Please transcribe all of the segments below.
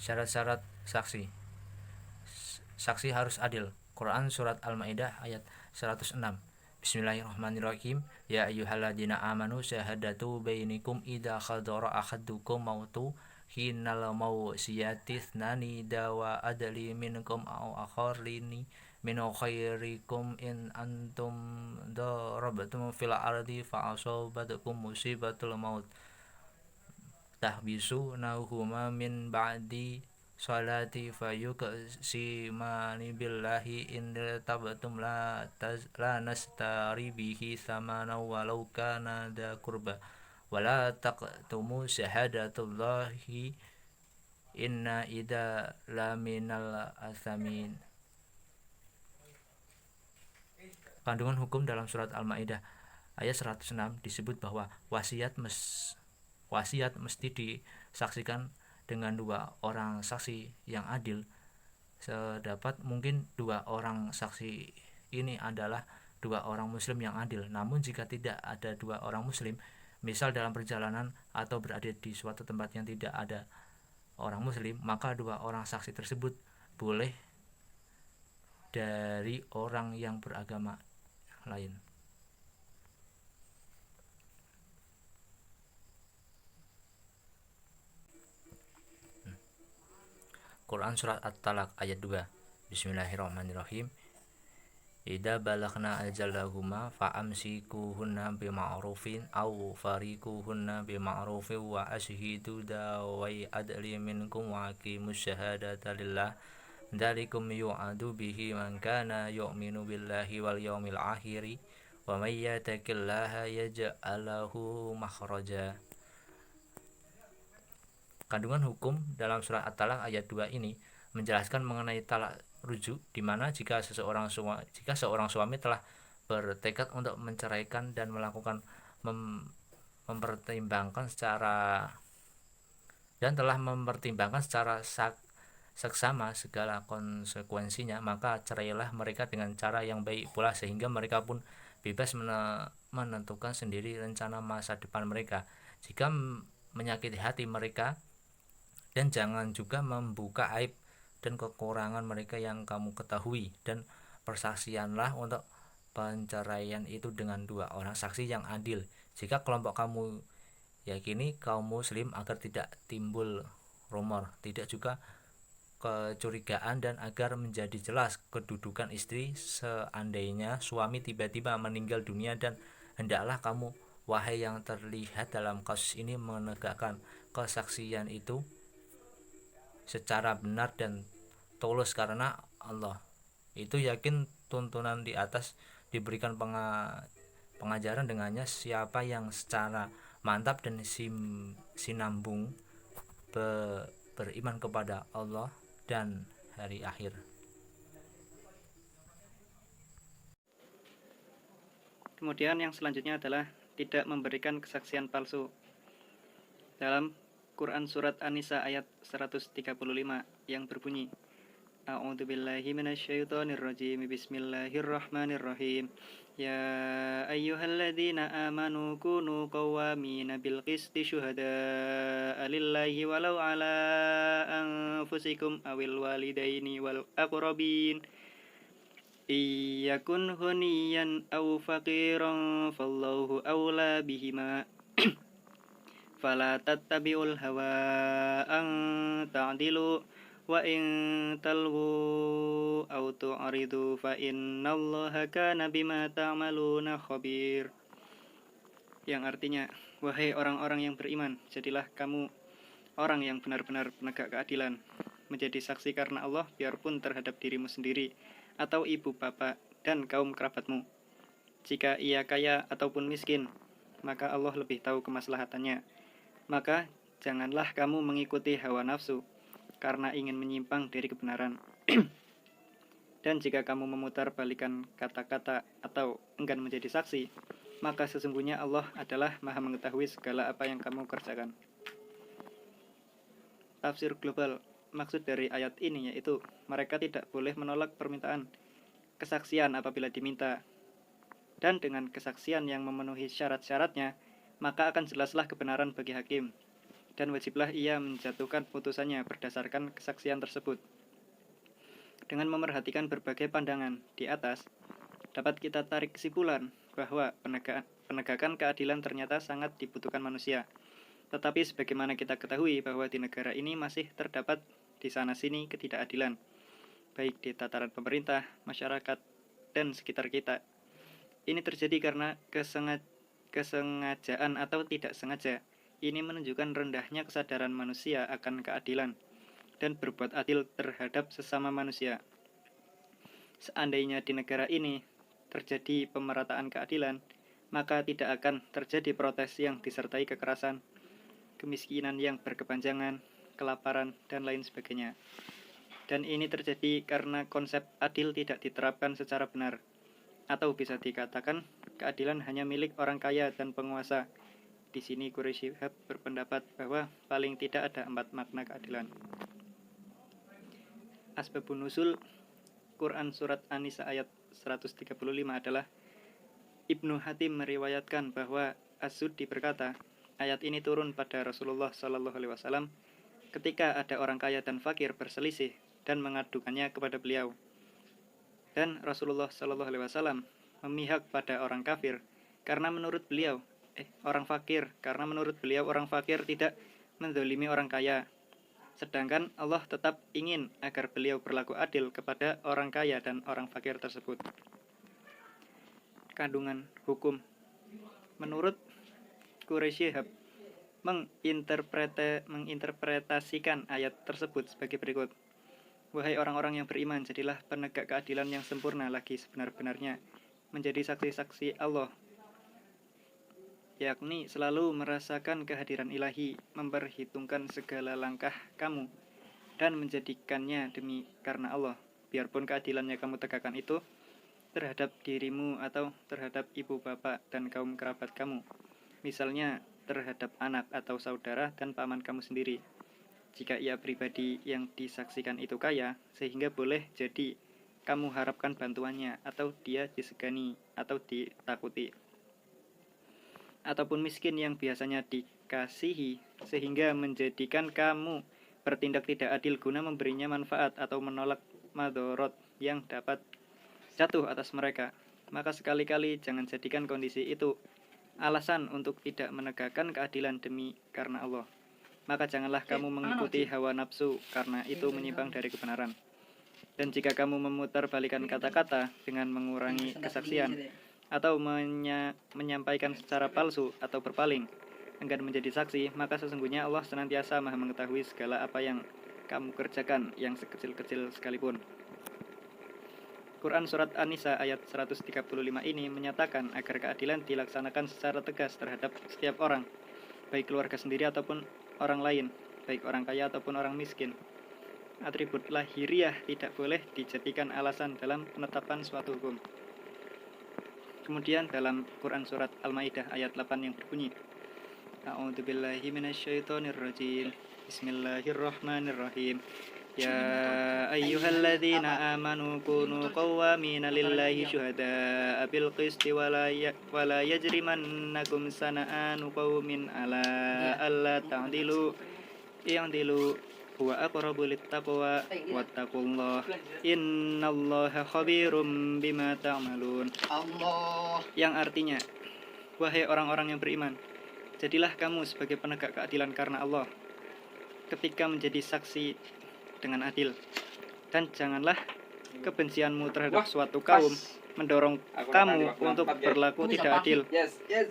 Syarat-syarat saksi. Saksi harus adil. Quran surat Al-Maidah ayat 106. Bismillahirrahmanirrahim. Ya ayyuhalladzina amanu syahadatu bainikum idza khadara ahadukum mautu hinal mausiyati thnani dawa adli minkum au akharlini min khairikum in antum darabtum fil ardi fa asabatkum musibatul maut tahbisu nahuma min ba'di salati fayuqsimani billahi in tabatum la nastari bihi samana walau kana da kurba wala taqtumu syahadatullahi inna idza laminal asamin. Kandungan hukum dalam surat Al-Maidah ayat 106 disebut bahwa wasiat mesti disaksikan dengan 2 orang saksi yang adil. Sedapat mungkin 2 orang saksi ini adalah 2 orang muslim yang adil. Namun jika tidak ada 2 orang muslim, misal dalam perjalanan atau berada di suatu tempat yang tidak ada orang muslim, maka 2 orang saksi tersebut boleh dari orang yang beragama lain. Quran surat At-Talaq ayat 2. Bismillahirrahmanirrahim. Idza balaghna ajalahuma fa amsikuhunna bima'rufin aw fariquhunna bima'rufin wa ashhidu dawai adli minkum wa aqimus syahadata lillah dzalikum yu'adu bihi man kana yu'minu billahi wal yawmil akhir wa may yattaqillaha yaj'al lahu makhraja. Kandungan hukum dalam surat At-Talaq ayat 2 ini menjelaskan mengenai talak rujuk, di mana jika seorang suami telah bertekad untuk menceraikan dan melakukan mempertimbangkan secara seksama segala konsekuensinya, maka cerailah mereka dengan cara yang baik pula sehingga mereka pun bebas menentukan sendiri rencana masa depan mereka. Jika menyakiti hati mereka, dan jangan juga membuka aib dan kekurangan mereka yang kamu ketahui, dan persaksianlah untuk penceraian itu dengan 2 orang saksi yang adil. Jika kelompok kamu yakini kaum muslim, agar tidak timbul rumor, tidak juga kecurigaan, dan agar menjadi jelas kedudukan istri seandainya suami tiba-tiba meninggal dunia, dan hendaklah kamu, wahai yang terlihat dalam kasus ini, menegakkan kesaksian itu secara benar dan tulus karena Allah. Itu yakin tuntunan di atas diberikan pengajaran dengannya siapa yang secara mantap dan sinambung beriman kepada Allah dan hari akhir. Kemudian yang selanjutnya adalah tidak memberikan kesaksian palsu. Dalam Quran surat An-Nisa ayat 135 yang berbunyi, A'udzubillahi minasyaitonirrajim. Bismillahirrahmanirrahim. Ya ayyuhalladzina amanu kunu qawwamina bil qisti syuhada'a lillahi walau ala anfusikum awil walidaini wal aqrabin iyakun ghaniyan aw faqiran fallahu awla bihima fala tattabi'ul hawa an ta'dilu wa in talwu aw tu'ridu fa innallaha kana bima ta'maluna khabir. Yang artinya, wahai orang-orang yang beriman, jadilah kamu orang yang benar-benar penegak keadilan, menjadi saksi karena Allah biarpun terhadap dirimu sendiri atau ibu bapak dan kaum kerabatmu. Jika ia kaya ataupun miskin, maka Allah lebih tahu kemaslahatannya. Maka janganlah kamu mengikuti hawa nafsu karena ingin menyimpang dari kebenaran. Dan jika kamu memutar balikan kata-kata atau enggan menjadi saksi, maka sesungguhnya Allah adalah Maha mengetahui segala apa yang kamu kerjakan. Tafsir global. Maksud dari ayat ini yaitu mereka tidak boleh menolak permintaan kesaksian apabila diminta. Dan dengan kesaksian yang memenuhi syarat-syaratnya, maka akan jelaslah kebenaran bagi hakim. dan wajiblah ia menjatuhkan putusannya berdasarkan kesaksian tersebut. Dengan memerhatikan berbagai pandangan di atas, dapat kita tarik kesimpulan bahwa penegakan keadilan ternyata sangat dibutuhkan manusia. Tetapi sebagaimana kita ketahui bahwa di negara ini masih terdapat di sana-sini ketidakadilan, baik di tataran pemerintah, masyarakat, dan sekitar kita. Ini terjadi karena kesengajaan atau tidak sengaja. Ini menunjukkan rendahnya kesadaran manusia akan keadilan dan berbuat adil terhadap sesama manusia. Seandainya di negara ini terjadi pemerataan keadilan, maka tidak akan terjadi protes yang disertai kekerasan, kemiskinan yang berkepanjangan, kelaparan, dan lain sebagainya. Dan ini terjadi karena konsep adil tidak diterapkan secara benar, atau bisa dikatakan keadilan hanya milik orang kaya dan penguasa. Di sini Quraisy Shihab berpendapat bahwa paling tidak ada 4 makna keadilan. Asbabun nuzul Quran Surat An-Nisa ayat 135 adalah Ibnu Hatim meriwayatkan bahwa As-Suddi berkata, ayat ini turun pada Rasulullah SAW ketika ada orang kaya dan fakir berselisih dan mengadukannya kepada beliau. Dan Rasulullah SAW memihak pada orang kafir karena menurut beliau orang fakir tidak menzalimi orang kaya. Sedangkan Allah tetap ingin agar beliau berlaku adil kepada orang kaya dan orang fakir tersebut. Kandungan hukum. Menurut Quraisy Shihab menginterpretasikan ayat tersebut sebagai berikut. Wahai orang-orang yang beriman, jadilah penegak keadilan yang sempurna lagi sebenar-benarnya, menjadi saksi-saksi Allah, yakni selalu merasakan kehadiran ilahi, memperhitungkan segala langkah kamu, dan menjadikannya demi karena Allah, biarpun keadilannya kamu tegakkan itu terhadap dirimu atau terhadap ibu bapak dan kaum kerabat kamu, misalnya terhadap anak atau saudara dan paman kamu sendiri. Jika ia pribadi yang disaksikan itu kaya, sehingga boleh jadi kamu harapkan bantuannya, atau dia disegani atau ditakuti, ataupun miskin yang biasanya dikasihi, sehingga menjadikan kamu bertindak tidak adil guna memberinya manfaat atau menolak madorot yang dapat jatuh atas mereka, maka sekali-kali jangan jadikan kondisi itu alasan untuk tidak menegakkan keadilan demi karena Allah. Maka janganlah kamu mengikuti hawa nafsu, karena itu menyimpang dari kebenaran. Dan jika kamu memutarbalikkan kata-kata dengan mengurangi kesaksian, atau menyampaikan secara palsu atau berpaling, enggan menjadi saksi, maka sesungguhnya Allah senantiasa Maha mengetahui segala apa yang kamu kerjakan, yang sekecil-kecil sekalipun. Quran Surat An-Nisa ayat 135 ini menyatakan agar keadilan dilaksanakan secara tegas terhadap setiap orang, baik keluarga sendiri ataupun orang lain, baik orang kaya ataupun orang miskin. Atribut lahiriah tidak boleh dijadikan alasan dalam penetapan suatu hukum. Kemudian dalam Quran Surat Al-Maidah ayat 8 yang berbunyi, A'udzubillahi minasyaitonirrajim. Bismillahirrahmanirrahim. Ya ayyuhalladzina amanu kunu qawwamina lillahi syuhada'a bil qisti wa la yajrimannakum sana'anu qaumin ala alla ta'dilu i'dilu huwa aqrabu littaqwa wattaqullah innallaha khabirum bima ta'malun. Yang artinya, wahai orang-orang yang beriman, jadilah kamu sebagai penegak keadilan karena Allah ketika menjadi saksi dengan adil, dan janganlah kebencianmu terhadap suatu kaum mendorong kamu untuk berlaku tidak adil.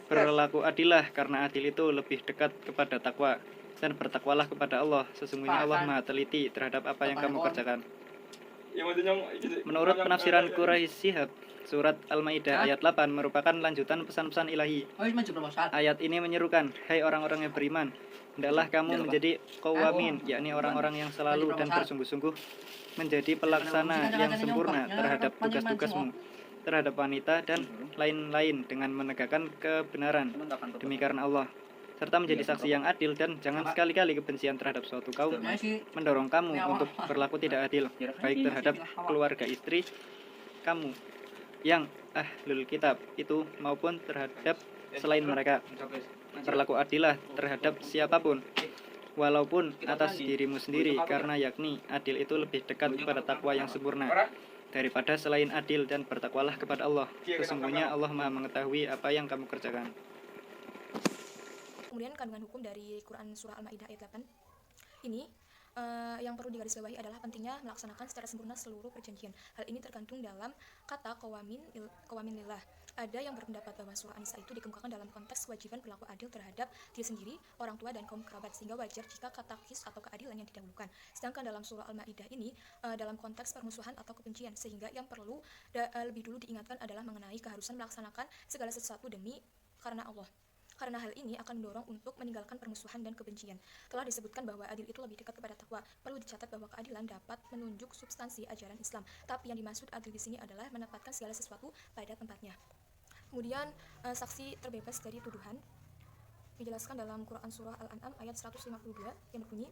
Berlaku adillah, karena adil itu lebih dekat kepada takwa, dan bertakwalah kepada Allah, sesungguhnya Allah Maha teliti terhadap apa yang kamu kerjakan. Menurut penafsiran Quraisy Shihab, Surat Al-Maidah ayat 8 merupakan lanjutan pesan-pesan ilahi. Ayat ini menyerukan, hai orang-orang yang beriman, hendaklah kamu menjadi qawamin, yakni orang-orang yang selalu dan bersungguh-sungguh menjadi pelaksana yang sempurna terhadap tugas-tugasmu, terhadap wanita dan lain-lain, dengan menegakkan kebenaran demi karena Allah, serta menjadi saksi yang adil, dan jangan sekali-kali kebencian terhadap suatu kaum mendorong kamu untuk berlaku tidak adil, baik terhadap keluarga istri kamu yang ahlul kitab itu maupun terhadap selain mereka. Berlaku adillah terhadap siapapun, walaupun atas dirimu sendiri, karena yakni adil itu lebih dekat kepada takwa yang sempurna daripada selain adil, dan bertakwalah kepada Allah. Sesungguhnya Allah Maha mengetahui apa yang kamu kerjakan. Kemudian kandungan hukum dari Quran Surah Al-Ma'idah ayat 8 ini yang perlu digarisbawahi adalah pentingnya melaksanakan secara sempurna seluruh perjanjian. Hal ini tergantung dalam kata qawamin lillah. Ada yang berpendapat bahwa surah An-Nisa itu dikemukakan dalam konteks kewajiban berlaku adil terhadap diri sendiri, orang tua, dan kaum kerabat, sehingga wajar jika kata qis atau keadilan yang didahulukan. Sedangkan dalam surah Al-Ma'idah ini dalam konteks permusuhan atau kebencian, sehingga yang perlu lebih dulu diingatkan adalah mengenai keharusan melaksanakan segala sesuatu demi karena Allah. Karena hal ini akan mendorong untuk meninggalkan permusuhan dan kebencian. Telah disebutkan bahwa adil itu lebih dekat kepada takwa. Perlu dicatat bahwa keadilan dapat menunjuk substansi ajaran Islam, tapi yang dimaksud adil di sini adalah menempatkan segala sesuatu pada tempatnya. Kemudian saksi terbebas dari tuduhan dijelaskan dalam Quran Surah Al-An'am ayat 152 yang berbunyi,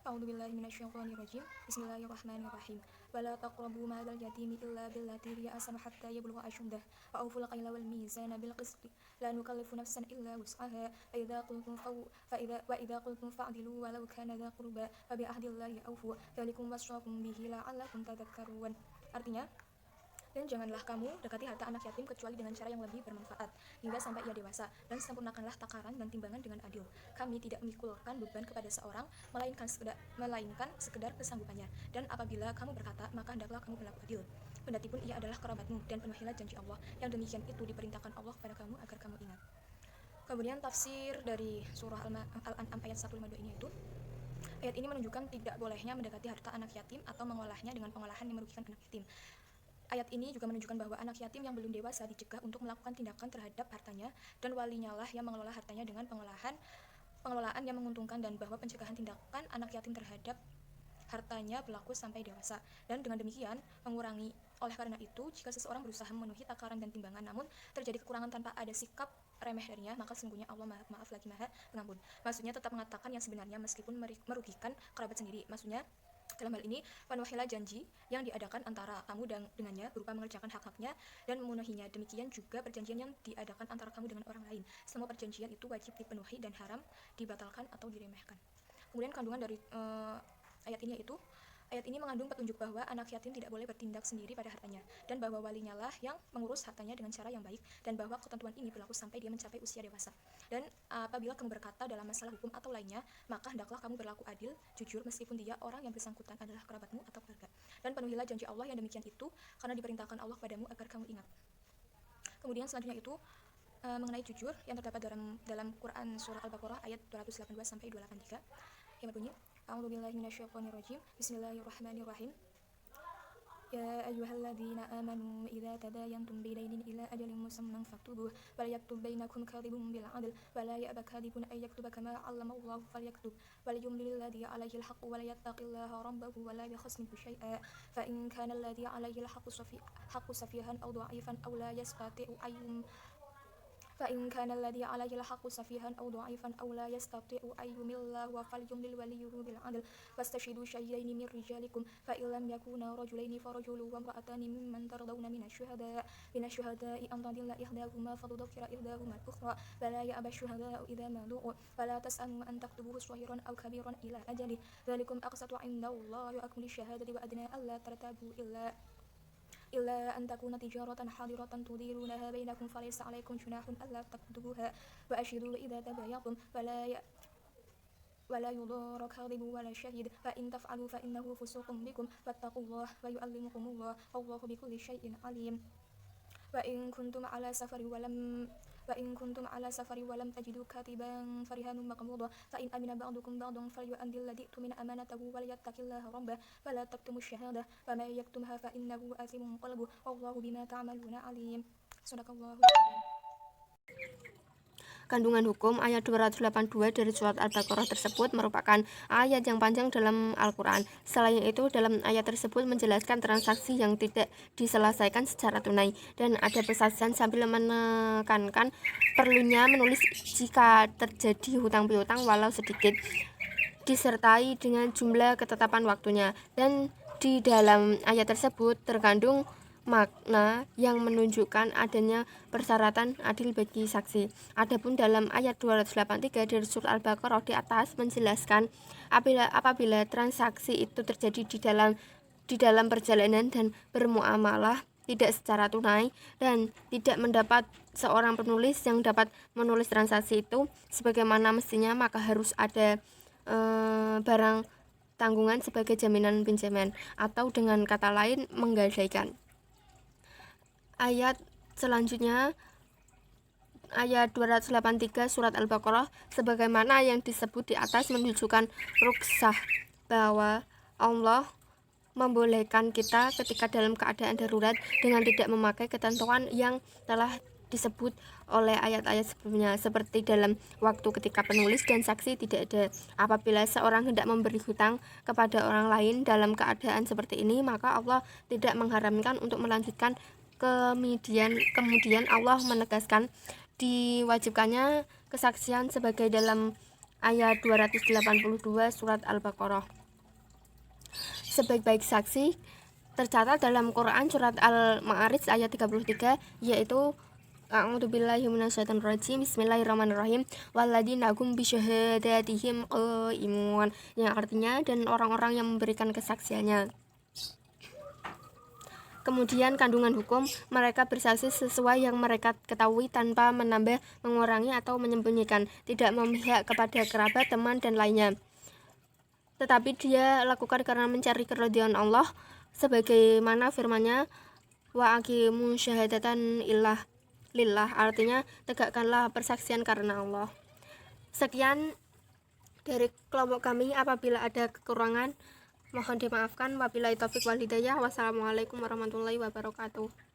A'udzubillahi minasyaitonirrajim. Bismillahirrahmanirrahim. Wala taqrabu malal yatimi illa billati hiya ahsanu hatta yablugha ashuddah wa awful qayla wal mizana bil qist la nukallifu nafsan illa wus'aha wa idza qultum fa'dilu walau kana dha qurba wa bi ahdillahi awfu dzalikum wasaqum bihi la'allakum tadhakkarun. Artinya, dan janganlah kamu dekati harta anak yatim kecuali dengan cara yang lebih bermanfaat hingga sampai ia dewasa, dan sempurnakanlah takaran dan timbangan dengan adil. Kami tidak memikulkan beban kepada seorang melainkan sekedar kesanggupannya. Dan apabila kamu berkata, maka hendaklah kamu berlaku adil, kendatipun ia adalah kerabatmu, dan penuhilah janji Allah. Yang demikian itu diperintahkan Allah kepada kamu agar kamu ingat. Kemudian tafsir dari surah Al-An'am ayat 152 ini itu, ayat ini menunjukkan tidak bolehnya mendekati harta anak yatim atau mengolahnya dengan pengolahan yang merugikan anak yatim. Ayat ini juga menunjukkan bahwa anak yatim yang belum dewasa dicegah untuk melakukan tindakan terhadap hartanya, dan walinya lah yang mengelola hartanya dengan pengelolaan yang menguntungkan, dan bahwa pencegahan tindakan anak yatim terhadap hartanya berlaku sampai dewasa. Dan dengan demikian mengurangi. Oleh karena itu, jika seseorang berusaha memenuhi takaran dan timbangan namun terjadi kekurangan tanpa ada sikap remeh darinya, maka sesungguhnya Allah Maha Maaf lagi Maha Pengampun. Maksudnya tetap mengatakan yang sebenarnya meskipun merugikan kerabat sendiri. Maksudnya dalam hal ini, penuhilah janji yang diadakan antara kamu dengannya berupa mengerjakan hak-haknya dan memenuhinya. Demikian juga perjanjian yang diadakan antara kamu dengan orang lain. Semua perjanjian itu wajib dipenuhi dan haram dibatalkan atau diremehkan. Kemudian kandungan dari ayat ini mengandung petunjuk bahwa anak yatim tidak boleh bertindak sendiri pada hartanya, dan bahwa walinya lah yang mengurus hartanya dengan cara yang baik, dan bahwa ketentuan ini berlaku sampai dia mencapai usia dewasa. Dan apabila kamu berkata dalam masalah hukum atau lainnya, maka hendaklah kamu berlaku adil, jujur, meskipun dia orang yang bersangkutan adalah kerabatmu atau keluarga. Dan penuhilah janji Allah yang demikian itu, karena diperintahkan Allah padamu agar kamu ingat. Kemudian selanjutnya itu mengenai jujur yang terdapat dalam Quran Surah Al-Baqarah ayat 282 sampai 283 yang berbunyi, A'udzubillahi minasyaitonirrajim. Bismillahirrahmanirrahim. Ya ayyuhalladzina amanu idza tadayantum bidainin ila ajalin musamman faktubuh wa yaktub bainakum katibun bil 'adl wa la ya'ba katibun ay yaktuba kama 'allama Allahu falyaktub wa liyumlil ladzi 'alayhi al-haqqu wa la yattaqillaha rabbahu wa la yakhas minhu shay'a fa in kana alladzi 'alayhi al-haqqu safihan aw dha'ifan aw la yastati'u فإن كان الذي عليه الحق سفيها أو ضعيفا أو لا يستطيع أن يمل فليملل وليه بالعدل واستشهدوا شهيدين من رجالكم فإن لم يكونا رجلين فرجل وامرأتان ممن ترضون من الشهداء أن تضل إحداهما فتذكر إحداهما الأخرى فلا يأبى الشهداء إذا ما دعوا فلا تسأموا أن تكتبوه صغيرا أو كبيرا إلى أجله ذلكم أقسط عند الله وأكمل الشهادة وأدنى ألا ترتابوا إلا أن تكون تجارة حاضرة تديرونها بينكم فليس عليكم جناح ألا تكتبوها وأشهدوا إذا تبايعتم ولا يضار كاذب ولا شهيد فإن تفعلوا فإنه فسوق بكم واتقوا الله ويعلمكم الله والله بكل شيء عليم وإن كنتم على سفر ولم تجدوا كاتبا فرهان مقبوضة فإن أمن بعضكم بعضا فليؤدي الذي اؤتمن أمانته وليتق الله ربه ولا تكتموا الشهادة ومن يكتمها فإنه آثم قلبه والله بما تعملون عليم. صدق الله. Kandungan hukum ayat 282 dari surat Al-Baqarah tersebut merupakan ayat yang panjang dalam Al-Quran. Selain itu, dalam ayat tersebut menjelaskan transaksi yang tidak diselesaikan secara tunai, dan ada pesan sambil menekankan perlunya menulis jika terjadi hutang piutang walau sedikit, disertai dengan jumlah ketetapan waktunya. Dan di dalam ayat tersebut terkandung makna yang menunjukkan adanya persyaratan adil bagi saksi. Adapun dalam ayat 283 dari surat Al-Baqarah di atas menjelaskan apabila transaksi itu terjadi di dalam perjalanan dan bermuamalah tidak secara tunai dan tidak mendapat seorang penulis yang dapat menulis transaksi itu sebagaimana mestinya, maka harus ada barang tanggungan sebagai jaminan pinjaman, atau dengan kata lain menggadaikan. Ayat selanjutnya ayat 283 surat Al-Baqarah sebagaimana yang disebut di atas menunjukkan rukhsah bahwa Allah membolehkan kita ketika dalam keadaan darurat dengan tidak memakai ketentuan yang telah disebut oleh ayat-ayat sebelumnya, seperti dalam waktu ketika penulis dan saksi tidak ada. Apabila seorang hendak memberi hutang kepada orang lain dalam keadaan seperti ini, maka Allah tidak mengharamkan untuk melanjutkan. Kemudian Allah menegaskan diwajibkannya kesaksian sebagai dalam ayat 282 surat Al-Baqarah. Sebaik-baik saksi tercatat dalam Quran surat Al-Ma'arij ayat 33, yaitu A'udzubillahi minasyaitonir rajim. Bismillahirrahmanirrahim. Walladzina hum bisyahadatihim qaimun, yang artinya dan orang-orang yang memberikan kesaksiannya. Kemudian kandungan hukum, mereka bersaksi sesuai yang mereka ketahui tanpa menambah, mengurangi atau menyembunyikan, tidak memihak kepada kerabat, teman dan lainnya, tetapi dia lakukan karena mencari keridhaan Allah, sebagaimana firman-Nya wa aqimu syahadatan lillah, artinya tegakkanlah persaksian karena Allah. Sekian dari kelompok kami, apabila ada kekurangan mohon dimaafkan. Wabillahi taufik wal hidayah. Wassalamualaikum warahmatullahi wabarakatuh.